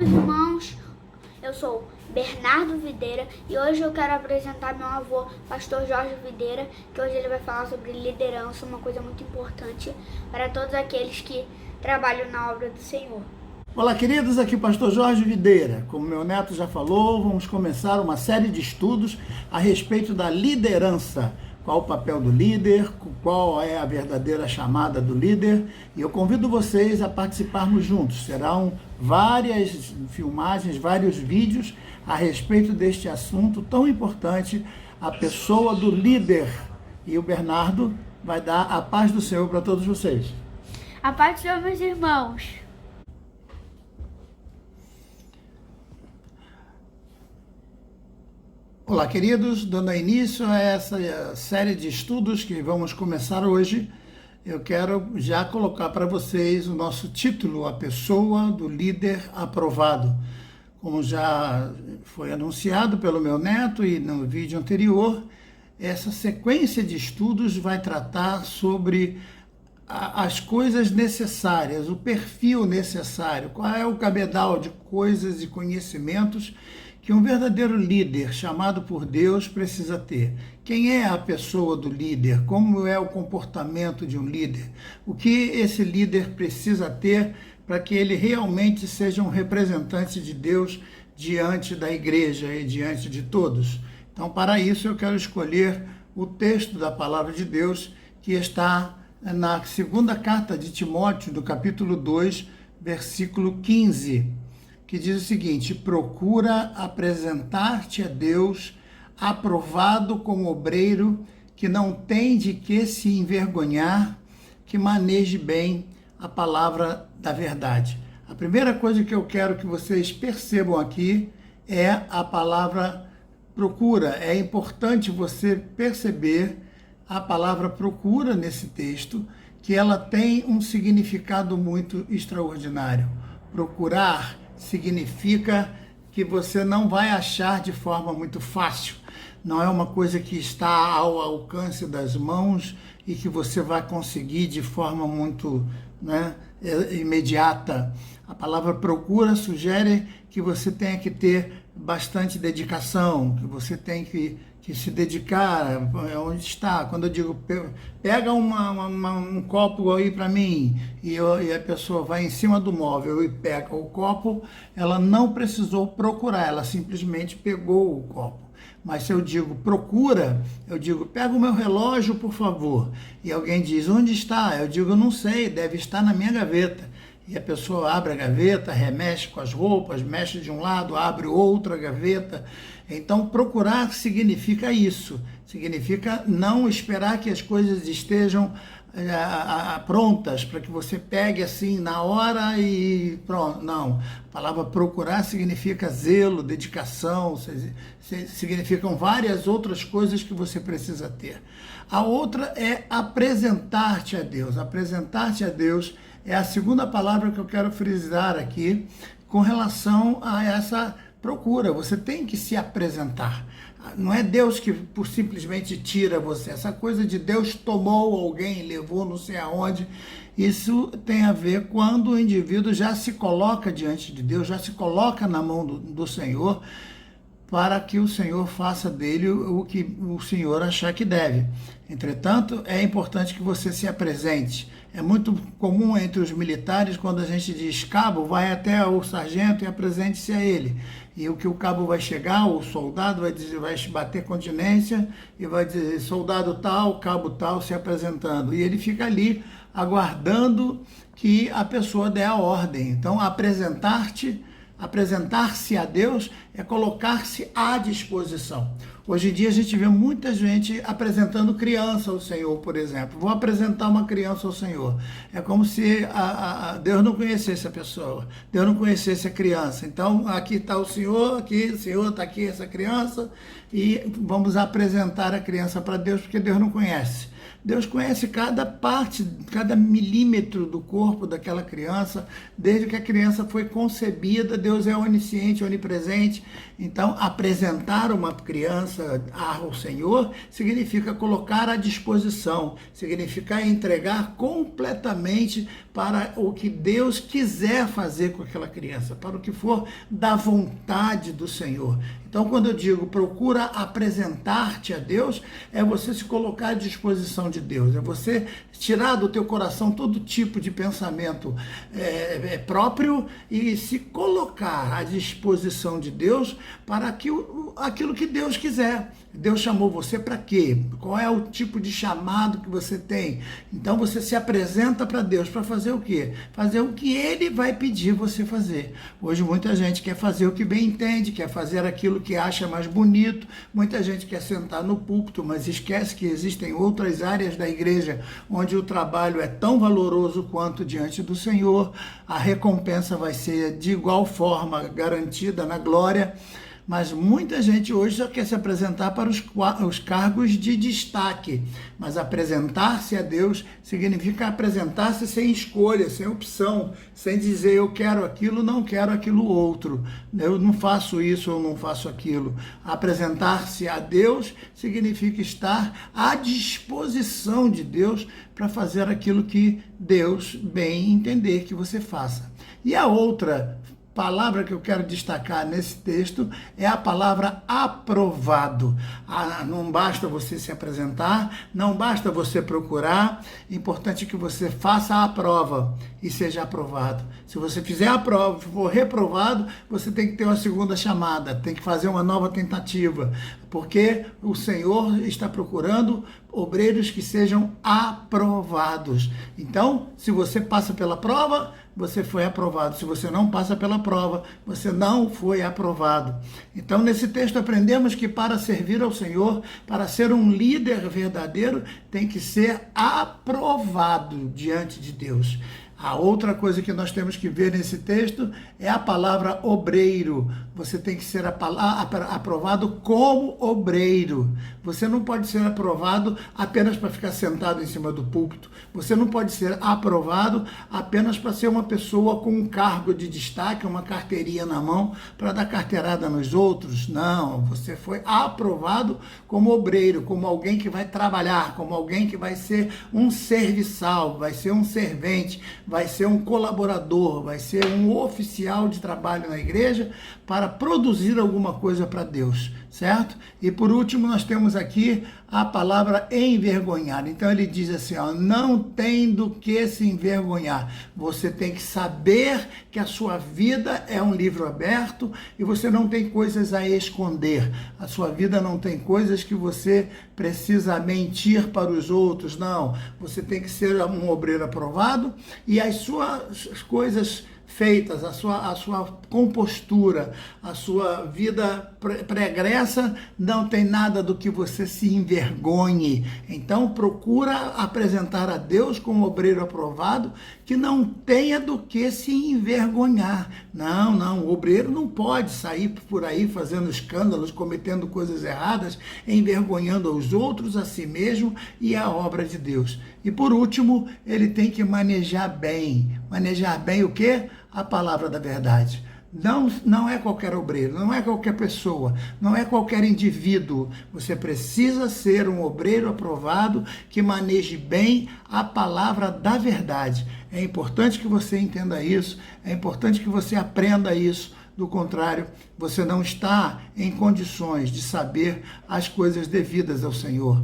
Irmãos, eu sou Bernardo Videira e hoje eu quero apresentar meu avô, pastor Jorge Videira, que hoje ele vai falar sobre liderança, uma coisa muito importante para todos aqueles que trabalham na obra do Senhor. Olá, queridos, aqui o pastor Jorge Videira. Como meu neto já falou, vamos começar uma série de estudos a respeito da liderança. Qual o papel do líder, qual é a verdadeira chamada do líder. E eu convido vocês a participarmos juntos. Serão várias filmagens, vários vídeos a respeito deste assunto tão importante, a pessoa do líder. E o Bernardo vai dar a paz do Senhor para todos vocês. A paz do Senhor, meus irmãos. Olá, queridos, dando início a essa série de estudos que vamos começar hoje, eu quero já colocar para vocês o nosso título, A Pessoa do Líder Aprovado. Como já foi anunciado pelo meu neto e no vídeo anterior, essa sequência de estudos vai tratar sobre as coisas necessárias, o perfil necessário, qual é o cabedal de coisas e conhecimentos que um verdadeiro líder chamado por Deus precisa ter. Quem é a pessoa do líder? Como é o comportamento de um líder? O que esse líder precisa ter para que ele realmente seja um representante de Deus diante da igreja e diante de todos? Então, para isso, eu quero escolher o texto da palavra de Deus que está na segunda carta de Timóteo, do capítulo 2, versículo 15, que diz o seguinte: procura apresentar-te a Deus aprovado como obreiro, que não tem de que se envergonhar, que maneje bem a palavra da verdade. A primeira coisa que eu quero que vocês percebam aqui é a palavra procura. É importante você perceber a palavra procura nesse texto, que ela tem um significado muito extraordinário. Procurar significa que você não vai achar de forma muito fácil. Não é uma coisa que está ao alcance das mãos e que você vai conseguir de forma muito imediata. A palavra procura sugere que você tenha que ter bastante dedicação, que você tem que se dedicar. Onde está? Quando eu digo, pega um copo aí para mim, e a pessoa vai em cima do móvel e pega o copo, ela não precisou procurar, ela simplesmente pegou o copo. Mas se eu digo procura, eu digo, pega o meu relógio, por favor. E alguém diz, onde está? Eu digo, não sei, deve estar na minha gaveta. E a pessoa abre a gaveta, remexe com as roupas, mexe de um lado, abre outra gaveta. Então, procurar significa isso. Significa não esperar que as coisas estejam prontas para que você pegue assim na hora e pronto. Não. A palavra procurar significa zelo, dedicação, significam várias outras coisas que você precisa ter. A outra é apresentar-te a Deus. Apresentar-te a Deus é a segunda palavra que eu quero frisar aqui com relação a essa procura. Você tem que se apresentar. Não é Deus que simplesmente tira você. Essa coisa de Deus tomou alguém, levou não sei aonde, isso tem a ver quando o indivíduo já se coloca diante de Deus, já se coloca na mão do Senhor, para que o Senhor faça dele o que o Senhor achar que deve. Entretanto, é importante que você se apresente. É muito comum entre os militares, quando a gente diz cabo, vai até o sargento e apresente-se a ele. E o que o cabo vai chegar, o soldado vai dizer, vai bater continência e vai dizer soldado tal, cabo tal, se apresentando. E ele fica ali aguardando que a pessoa dê a ordem. Então, apresentar-se a Deus é colocar-se à disposição. Hoje em dia a gente vê muita gente apresentando criança ao Senhor, por exemplo. Vou apresentar uma criança ao Senhor. É como se Deus não conhecesse a pessoa, Deus não conhecesse a criança. Então, aqui está o Senhor, aqui o Senhor está aqui, essa criança, e vamos apresentar a criança para Deus, porque Deus não conhece. Deus conhece cada parte, cada milímetro do corpo daquela criança, desde que a criança foi concebida, Deus é onisciente, onipresente. Então, apresentar uma criança ao Senhor significa colocar à disposição, significa entregar completamente para o que Deus quiser fazer com aquela criança, para o que for da vontade do Senhor. Então, quando eu digo procura apresentar-te a Deus, é você se colocar à disposição de Deus, é você tirar do teu coração todo tipo de pensamento próprio e se colocar à disposição de Deus para aquilo que Deus quiser. Deus chamou você para quê? Qual é o tipo de chamado que você tem? Então você se apresenta para Deus para fazer o quê? Fazer o que Ele vai pedir você fazer. Hoje muita gente quer fazer o que bem entende, quer fazer aquilo que acha mais bonito, muita gente quer sentar no púlpito, mas esquece que existem outras áreas da igreja onde o trabalho é tão valoroso quanto diante do Senhor, a recompensa vai ser de igual forma garantida na glória. Mas muita gente hoje só quer se apresentar para os cargos de destaque. Mas apresentar-se a Deus significa apresentar-se sem escolha, sem opção, sem dizer eu quero aquilo, não quero aquilo outro. Eu não faço isso ou não faço aquilo. Apresentar-se a Deus significa estar à disposição de Deus para fazer aquilo que Deus bem entender que você faça. E a outra palavra que eu quero destacar nesse texto é a palavra aprovado. Não basta você se apresentar, não basta você procurar, é importante que você faça a prova e seja aprovado. Se você fizer a prova e for reprovado, você tem que ter uma segunda chamada, tem que fazer uma nova tentativa, porque o Senhor está procurando obreiros que sejam aprovados. Então, se você passa pela prova, você foi aprovado. Se você não passa pela prova, você não foi aprovado. Então, nesse texto aprendemos que para servir ao Senhor, para ser um líder verdadeiro, tem que ser aprovado diante de Deus. A outra coisa que nós temos que ver nesse texto é a palavra obreiro. Você tem que ser aprovado como obreiro. Você não pode ser aprovado apenas para ficar sentado em cima do púlpito. Você não pode ser aprovado apenas para ser uma pessoa com um cargo de destaque, uma carteirinha na mão, para dar carteirada nos outros. Não, você foi aprovado como obreiro, como alguém que vai trabalhar, como alguém que vai ser um serviçal, vai ser um servente, vai ser um colaborador, vai ser um oficial de trabalho na igreja para produzir alguma coisa para Deus, certo? E por último nós temos aqui a palavra envergonhar. Então ele diz assim, ó, não tem do que se envergonhar. Você tem que saber que a sua vida é um livro aberto e você não tem coisas a esconder. A sua vida não tem coisas que você precisa mentir para os outros, não. Você tem que ser um obreiro aprovado e as suas coisas feitas, a sua compostura, a sua vida pregressa, não tem nada do que você se envergonhe. Então procura apresentar a Deus como obreiro aprovado, que não tenha do que se envergonhar. Não, o obreiro não pode sair por aí fazendo escândalos, cometendo coisas erradas, envergonhando aos outros, a si mesmo e a obra de Deus. E por último, ele tem que manejar bem. Manejar bem o quê? A palavra da verdade. Não é qualquer obreiro, não é qualquer pessoa, não é qualquer indivíduo. Você precisa ser um obreiro aprovado que maneje bem a palavra da verdade. É importante que você entenda isso, é importante que você aprenda isso. Do contrário, você não está em condições de saber as coisas devidas ao Senhor.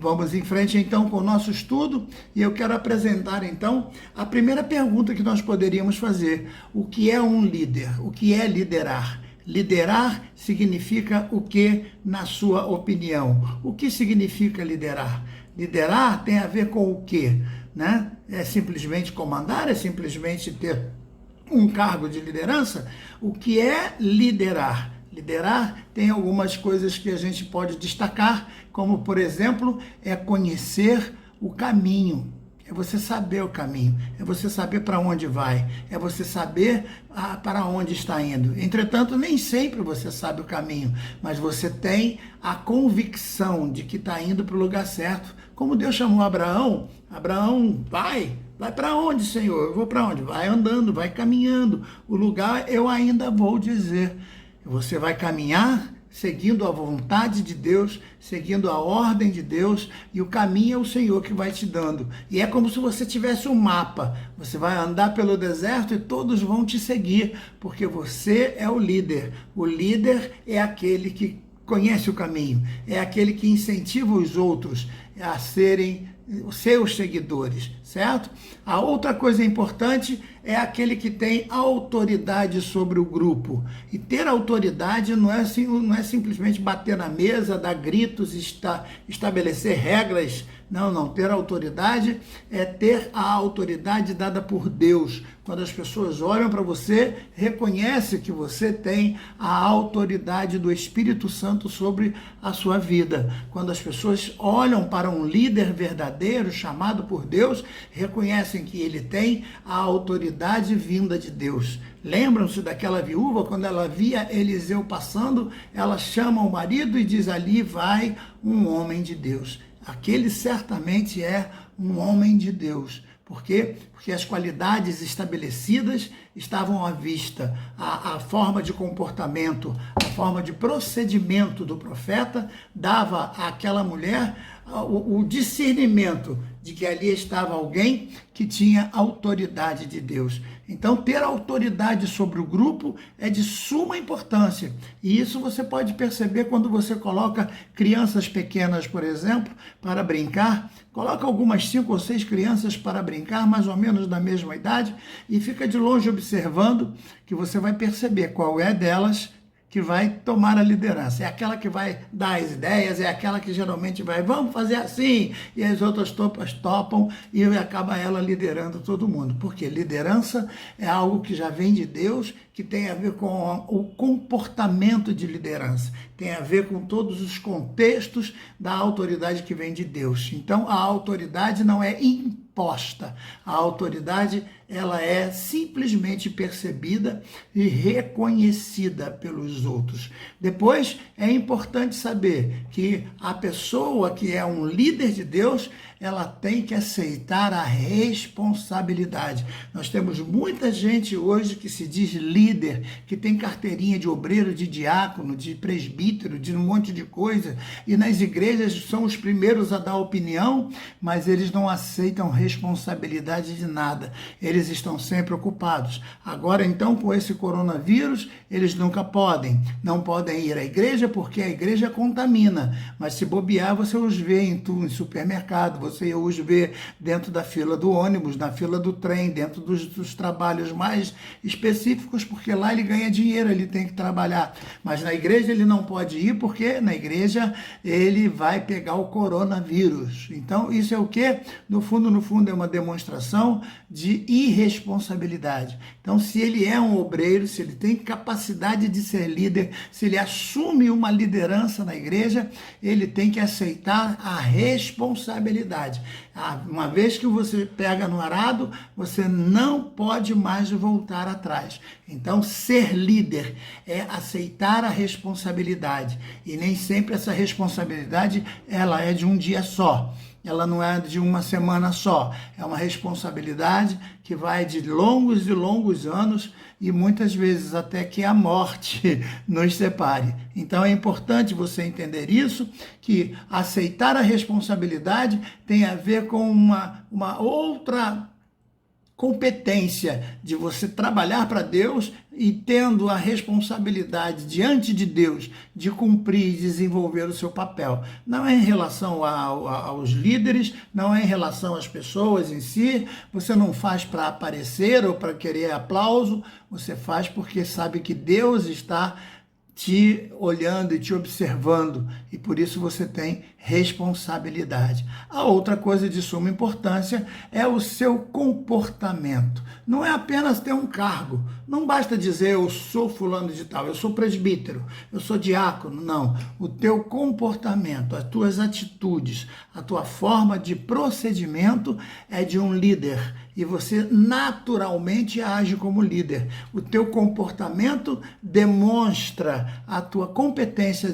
Vamos em frente então com o nosso estudo e eu quero apresentar então a primeira pergunta que nós poderíamos fazer. O que é um líder? O que é liderar? Liderar significa o que na sua opinião? O que significa liderar? Liderar tem a ver com o quê? Né? É simplesmente comandar? É simplesmente ter um cargo de liderança? O que é liderar? Liderar tem algumas coisas que a gente pode destacar, como, por exemplo, é conhecer o caminho. é você saber o caminho, é você saber para onde vai, é você saber para onde está indo. Entretanto, nem sempre você sabe o caminho, mas você tem a convicção de que está indo para o lugar certo. Como Deus chamou Abraão, Abraão, vai para onde, Senhor? Eu vou para onde? Vai andando, vai caminhando. O lugar eu ainda vou dizer. Você vai caminhar seguindo a vontade de Deus, seguindo a ordem de Deus, e o caminho é o Senhor que vai te dando. E é como se você tivesse um mapa. Você vai andar pelo deserto e todos vão te seguir, porque você é o líder. O líder é aquele que conhece o caminho, é aquele que incentiva os outros a serem os seus seguidores, certo? A outra coisa importante é aquele que tem autoridade sobre o grupo. E ter autoridade não é simplesmente bater na mesa, dar gritos, estabelecer regras. Não. Ter autoridade é ter a autoridade dada por Deus. Quando as pessoas olham para você, reconhece que você tem a autoridade do Espírito Santo sobre a sua vida. Quando as pessoas olham para um líder verdadeiro, chamado por Deus, reconhecem que ele tem a autoridade vinda de Deus. Lembram-se daquela viúva, quando ela via Eliseu passando, ela chama o marido e diz: ali vai um homem de Deus. Aquele certamente é um homem de Deus. Por quê? Porque as qualidades estabelecidas estavam à vista. A forma de comportamento, a forma de procedimento do profeta dava àquela mulher o discernimento de que ali estava alguém que tinha autoridade de Deus. Então, ter autoridade sobre o grupo é de suma importância. E isso você pode perceber quando você coloca crianças pequenas, por exemplo, para brincar. Coloca algumas 5 ou 6 crianças para brincar, mais ou menos da mesma idade, e fica de longe observando, que você vai perceber qual é delas que vai tomar a liderança. É aquela que vai dar as ideias, é aquela que geralmente vai, vamos fazer assim, e as outras topam, e acaba ela liderando todo mundo. Porque liderança é algo que já vem de Deus, que tem a ver com o comportamento de liderança, tem a ver com todos os contextos da autoridade que vem de Deus. Então, a autoridade não é imposta, a autoridade ela é simplesmente percebida e reconhecida pelos outros. Depois, é importante saber que a pessoa que é um líder de Deus, ela tem que aceitar a responsabilidade. Nós temos muita gente hoje que se diz líder, que tem carteirinha de obreiro, de diácono, de presbítero, de um monte de coisa, e nas igrejas são os primeiros a dar opinião, mas eles não aceitam responsabilidade de nada. Eles estão sempre ocupados. Agora, então, com esse coronavírus, eles nunca não podem ir à igreja porque a igreja contamina, mas se bobear, você os vê em supermercado, você os vê dentro da fila do ônibus, na fila do trem, dentro dos trabalhos mais específicos, porque lá ele ganha dinheiro, ele tem que trabalhar. Mas na igreja ele não pode ir, porque na igreja ele vai pegar o coronavírus. Então, isso é o quê? No fundo, é uma demonstração de irresponsabilidade. Então, se ele é um obreiro, se ele tem capacidade de ser líder, se ele assume uma liderança na igreja, ele tem que aceitar a responsabilidade. Uma vez que você pega no arado, você não pode mais voltar atrás. Então, ser líder é aceitar a responsabilidade. E nem sempre essa responsabilidade ela é de um dia só. Ela não é de uma semana só. É uma responsabilidade que vai de longos e longos anos e muitas vezes até que a morte nos separe. Então é importante você entender isso, que aceitar a responsabilidade tem a ver com uma outra competência de você trabalhar para Deus e tendo a responsabilidade diante de Deus de cumprir e desenvolver o seu papel. Não é em relação aos líderes, não é em relação às pessoas em si, você não faz para aparecer ou para querer aplauso, você faz porque sabe que Deus está te olhando e te observando, e por isso você tem responsabilidade. A outra coisa de suma importância é o seu comportamento. Não é apenas ter um cargo, não basta dizer eu sou fulano de tal, eu sou presbítero, eu sou diácono, não. O teu comportamento, as tuas atitudes, a tua forma de procedimento é de um líder, e você naturalmente age como líder. O teu comportamento demonstra a tua competência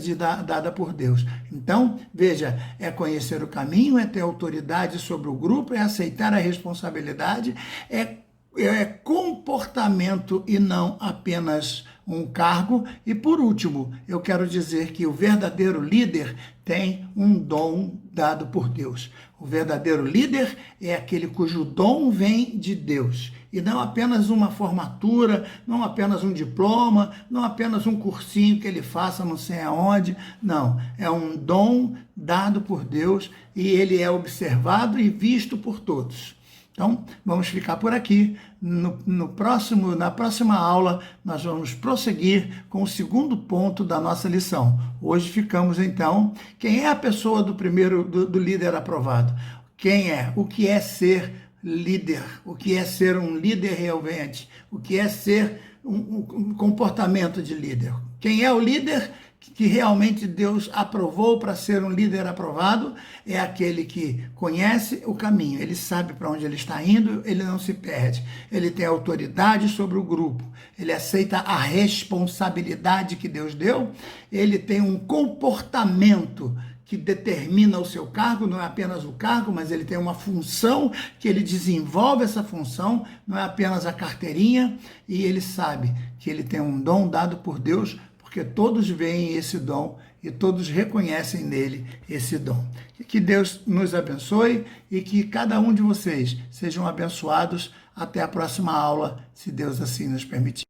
dada por Deus. Então, veja, é conhecer o caminho, é ter autoridade sobre o grupo, é aceitar a responsabilidade, é comportamento e não apenas um cargo. E por último, eu quero dizer que o verdadeiro líder tem um dom dado por Deus. O verdadeiro líder é aquele cujo dom vem de Deus. E não apenas uma formatura, não apenas um diploma, não apenas um cursinho que ele faça não sei aonde. Não, é um dom dado por Deus e ele é observado e visto por todos. Então, vamos ficar por aqui. Na próxima aula, nós vamos prosseguir com o segundo ponto da nossa lição. Hoje ficamos, então, quem é a pessoa do líder aprovado? Quem é? O que é ser líder? O que é ser um líder realmente? O que é ser um comportamento de líder? Quem é o líder que realmente Deus aprovou para ser um líder aprovado? É aquele que conhece o caminho, ele sabe para onde ele está indo, ele não se perde, ele tem autoridade sobre o grupo, ele aceita a responsabilidade que Deus deu, ele tem um comportamento que determina o seu cargo, não é apenas o cargo, mas ele tem uma função que ele desenvolve essa função, não é apenas a carteirinha, e ele sabe que ele tem um dom dado por Deus, porque todos veem esse dom e todos reconhecem nele esse dom. Que Deus nos abençoe e que cada um de vocês sejam abençoados. Até a próxima aula, se Deus assim nos permitir.